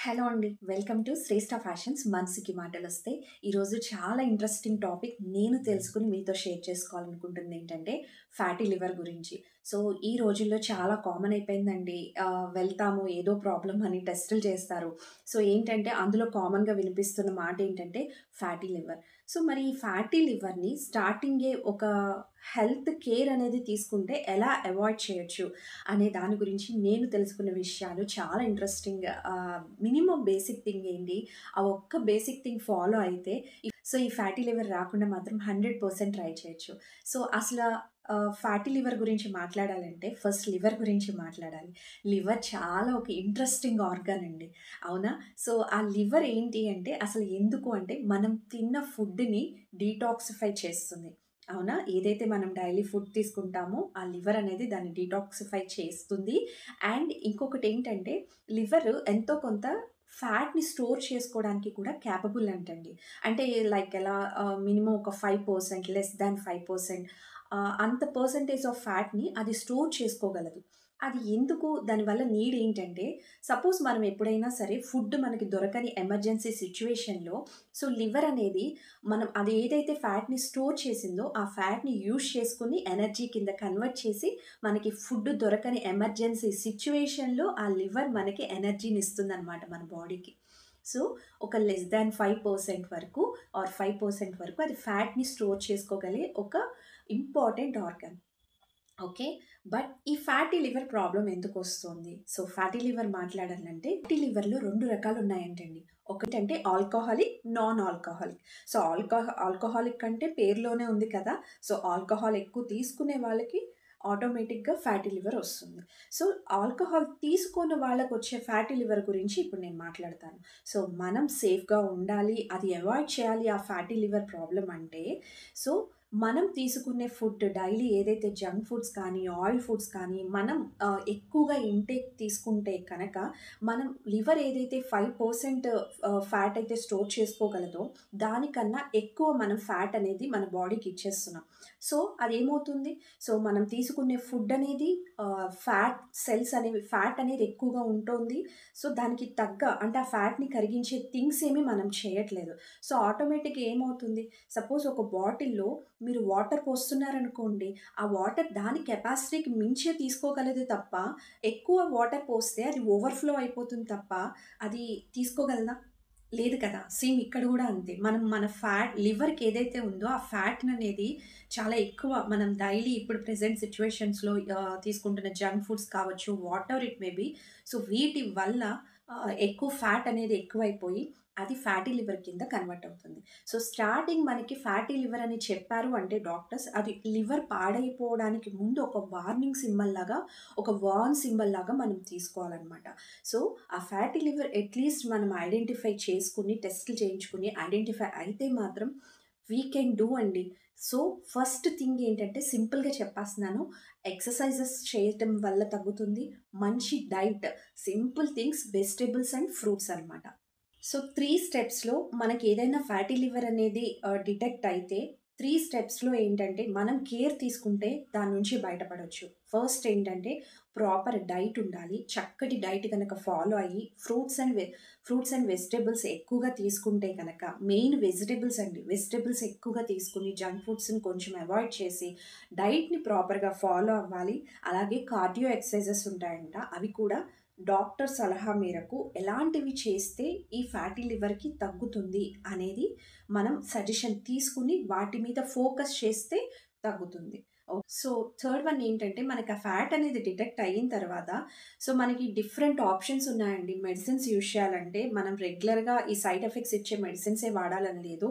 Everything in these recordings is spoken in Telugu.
హలో అండి. వెల్కమ్ టు శ్రేష్ఠ ఫ్యాషన్స్ మనసుకి మాటలొస్తే. ఈరోజు చాలా ఇంట్రెస్టింగ్ టాపిక్ నేను తెలుసుకొని మీతో షేర్ చేసుకోవాలనుకుంటుంది ఏంటంటే, ఫ్యాటీ లివర్ గురించి. సో, ఈ రోజుల్లో చాలా కామన్ అయిపోయిందండి. వెళ్తాము ఏదో ప్రాబ్లమ్ అని టెస్టులు చేస్తారు. సో, ఏంటంటే అందులో కామన్‌గా వినిపిస్తున్న మాట ఏంటంటే ఫ్యాటీ లివర్. సో, మరి ఈ ఫ్యాటీ లివర్‌ని స్టార్టింగే ఒక హెల్త్ కేర్ అనేది తీసుకుంటే ఎలా అవాయిడ్ చేయొచ్చు అనే దాని గురించి నేను తెలుసుకున్న విషయాలు చాలా ఇంట్రెస్టింగ్. మినిమమ్ బేసిక్ థింగ్ ఏంటి? ఆ ఒక్క బేసిక్ థింగ్ ఫాలో అయితే ఈ ఫ్యాటీ లివర్ రాకుండా మాత్రం 100% ట్రై చేయొచ్చు. సో, ఫ్యాటీ లివర్ గురించి మాట్లాడాలంటే ఫస్ట్ లివర్ గురించి మాట్లాడాలి. లివర్ చాలా ఒక ఇంట్రెస్టింగ్ ఆర్గాన్ అండి. అవునా? సో, ఆ లివర్ ఏంటి అంటే అసలు ఎందుకు అంటే మనం తిన్న ఫుడ్‌ని డీటాక్సిఫై చేస్తుంది. అవునా? ఏదైతే మనం డైలీ ఫుడ్ తీసుకుంటామో ఆ లివర్ అనేది దాన్ని డీటాక్సిఫై చేస్తుంది. అండ్ ఇంకొకటేంటంటే లివర్ ఎంతో కొంత ఫ్యాట్‌ని స్టోర్ చేసుకోవడానికి కూడా కేపబుల్ అంటండి. అంటే లైక్ ఎలా మినిమమ్ ఒక 5% లెస్ థాన్ 5% అంత పర్సెంటేజ్ ఆఫ్ ఫ్యాట్‌ని అది స్టోర్ చేసుకోగలదు. అది ఎందుకు? దానివల్ల నీడ్ ఏంటంటే సపోజ్ మనం ఎప్పుడైనా సరే ఫుడ్ మనకి దొరకని ఎమర్జెన్సీ సిట్యుయేషన్‌లో లివర్ అనేది మనం అది ఏదైతే ఫ్యాట్‌ని స్టోర్ చేసిందో, ఆ ఫ్యాట్‌ని యూజ్ చేసుకొని ఎనర్జీ కింద కన్వర్ట్ చేసి, మనకి ఫుడ్ దొరకని ఎమర్జెన్సీ సిట్యుయేషన్‌లో ఆ లివర్ మనకి ఎనర్జీని ఇస్తుందనమాట మన బాడీకి. సో, ఒక లెస్ థాన్ 5% వరకు ఆర్ 5% వరకు అది ఫ్యాట్‌ని స్టోర్ చేసుకోగలిగే ఒక ఇంపార్టెంట్ ఆర్గాన్. ఓకే. బట్ ఈ ఫ్యాటీ లివర్ ప్రాబ్లమ్ ఎందుకొస్తుంది? సో, ఫ్యాటీ లివర్ మాట్లాడాలంటే ఫ్యాటీ లివర్‌లో 2 రకాలున్నాయంటండి. ఒకటంటే alcoholic, non alcoholic. So, alcoholic అంటే పేరులోనే ఉంది కదా! సో, ఆల్కహాల్ ఎక్కువ తీసుకునే వాళ్ళకి ఆటోమేటిక్‌గా ఫ్యాటీ లివర్ ఒస్తుంది. సో, ఆల్కహాల్ తీసుకోని వాళ్ళకొచ్చే ఫ్యాటీ లివర్ గురించి ఇప్పుడు నేను మాట్లాడతాను. సో, మనం సేఫ్‌గా ఉండాలి. అది అవాయిడ్ చేయాలి ఆ ఫ్యాటీ లివర్ ప్రాబ్లమ్ అంటే సో, మనం తీసుకునే ఫుడ్ డైలీ ఏదైతే జంక్ ఫుడ్స్ కానీ, ఆయిల్ ఫుడ్స్ కానీ మనం ఎక్కువగా ఇంటేక్ తీసుకుంటే కనక మనం లివర్ ఏదైతే 5% ఫ్యాట్ అయితే స్టోర్ చేసుకోగలదో దానికన్నా ఎక్కువ మనం ఫ్యాట్ అనేది మన బాడీకి ఇచ్చేస్తున్నాం. సో, అదేమవుతుంది? సో, మనం తీసుకునే ఫుడ్ అనేది ఫ్యాట్ అనేది ఎక్కువగా ఉంటోంది. సో, దానికి తగ్గ అంటే ఆ ఫ్యాట్‌ని కరిగించే థింగ్స్ ఏమి మనం చేయట్లేదు. సో, ఆటోమేటిక్‌గా ఏమవుతుంది? సపోజ్ ఒక బాటిల్‌లో మీరు వాటర్ పోస్తున్నారనుకోండి, ఆ వాటర్ దాని కెపాసిటీకి మించే తీసుకోగలదు తప్ప, ఎక్కువ వాటర్ పోస్తే అది ఓవర్‌ఫ్లో అయిపోతుంది తప్ప, అది తీసుకోగలదా? లేదు కదా! సేమ్ ఇక్కడ గూడా అంతే. మనం మన లివర్‌కి ఏదైతే ఉందో ఆ ఫ్యాట్‌ననేది చాలా ఎక్కువ మనం డైలీ ఇప్పుడు ప్రెజెంట్ సిట్యుయేషన్స్‌లో తీసుకుంటున్న జంక్ ఫుడ్స్ కావచ్చు, whatever it may be. So, వీటి వల్ల ఎక్కువ ఫ్యాట్ అనేది ఎక్కువైపోయి అది ఫ్యాటీ లివర్ కింద కన్వర్ట్ అవుతుంది. సో, స్టార్టింగ్ మనకి ఫ్యాటీ లివర్ అని చెప్పారు అంటే డాక్టర్స్ అది లివర్ పాడైపోవడానికి ముందు ఒక వార్నింగ్ సింబల్ లాగా, ఒక వార్న్ సింబల్ లాగా మనం తీసుకోవాలనమాట. సో, ఆ ఫ్యాటీ లివర్ అట్‌లీస్ట్ మనం ఐడెంటిఫై చేసుకొని, టెస్టులు చేయించుకొని ఐడెంటిఫై అయితే మాత్రం వీ కెన్ డూ అండి. సో, ఫస్ట్ థింగ్ ఏంటంటే సింపుల్‌గా చెప్పేస్తున్నాను. ఎక్సర్‌సైజెస్ చేయటం వల్ల తగ్గుతుంది. మంచి diet, simple things vegetables and fruits అనమాట. సో, 3 స్టెప్స్‌లో మనకేదైనా ఫ్యాటీ లివర్ అనేది డిటెక్ట్ అయితే 3 స్టెప్స్‌లో ఏంటంటే మనం కేర్ తీసుకుంటే దాని నుంచి బయటపడొచ్చు. ఫస్ట్ ఏంటంటే ప్రాపర్ డైట్ ఉండాలి. చక్కటి డైట్ గనక ఫాలో అయ్యి ఫ్రూట్స్ అండ్ వెజిటబుల్స్ ఎక్కువగా తీసుకుంటే గనక మెయిన్ వెజిటబుల్స్ అండి. వెజిటబుల్స్ ఎక్కువగా తీసుకొని జంక్ ఫుడ్స్‌ని కొంచెం అవాయిడ్ చేసి డైట్‌ని ప్రాపర్‌గా ఫాలో అవ్వాలి. అలాగే కార్డియో ఎక్సర్‌సైజెస్ ఉంటాయంట. అవి కూడా డాక్టర్ సలహా మేరకు ఎలాంటివి చేస్తే ఈ ఫ్యాటీ లివర్‌కి తగ్గుతుంది అనేది మనం సజెషన్ తీసుకొని వాటి మీద ఫోకస్ చేస్తే తగ్గుతుంది. సో, థర్డ్ వన్ ఏంటంటే మనకు ఆ ఫ్యాట్ అనేది డిటెక్ట్ అయిన తర్వాత మనకి డిఫరెంట్ ఆప్షన్స్ ఉన్నాయండి. మెడిసిన్స్ యూజ్ చేయాలంటే మనం రెగ్యులర్‌గా ఈ సైడ్ ఎఫెక్ట్స్ ఇచ్చే మెడిసిన్సే వాడాలని లేదు.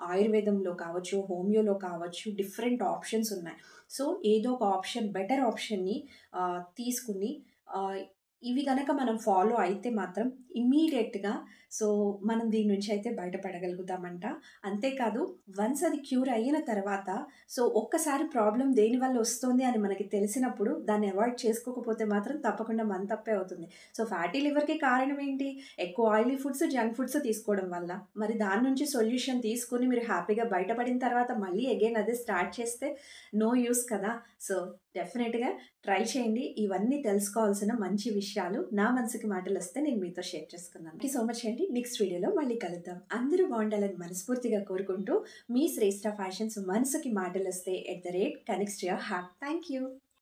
ఆయుర్వేదంలో కావచ్చు, హోమియోలో కావచ్చు డిఫరెంట్ ఆప్షన్స్ ఉన్నాయి. సో, ఏదో ఒక ఆప్షన్ బెటర్ ఆప్షన్‌ని తీసుకొని ఆహ్, ఇవి గనక మనం ఫాలో అయితే మాత్రం ఇమ్మీడియేట్‌గా మనం దీని నుంచి అయితే బయటపడగలుగుతామంట. అంతేకాదు వన్స్ అది క్యూర్ అయిన తర్వాత ఒక్కసారి ప్రాబ్లమ్ దేనివల్ల వస్తోంది అని మనకి తెలిసినప్పుడు దాన్ని అవాయిడ్ చేసుకోకపోతే మాత్రం తప్పకుండా మన తప్పే అవుతుంది. సో, ఫ్యాటీ లివర్‌కి కారణం ఏంటి? ఎక్కువ ఆయిలీ ఫుడ్స్, జంక్ ఫుడ్స్ తీసుకోవడం వల్ల. మరి దాని నుంచి సొల్యూషన్ తీసుకొని మీరు హ్యాపీగా బయటపడిన తర్వాత మళ్ళీ అగైన్ అదే స్టార్ట్ చేస్తే నో యూజ్ కదా! సో, డెఫినిట్‌గా ట్రై చేయండి. ఇవన్నీ తెలుసుకోవాల్సిన మంచి విషయాలు. నా మనసుకి మాటలొస్తే నేను మీతో షేర్ షేర్ చేసుకున్నాను. థ్యాంక్ యూ సో మచ్ అండి. నెక్స్ట్ వీడియోలో మళ్ళీ కలుద్దాం. అందరూ బాగుండాలని మనస్ఫూర్తిగా కోరుకుంటూ మీ శ్రేష్ఠ ఫ్యాషన్స్ మనసుకి మాటలొస్తే @connects to your heart. Thank you.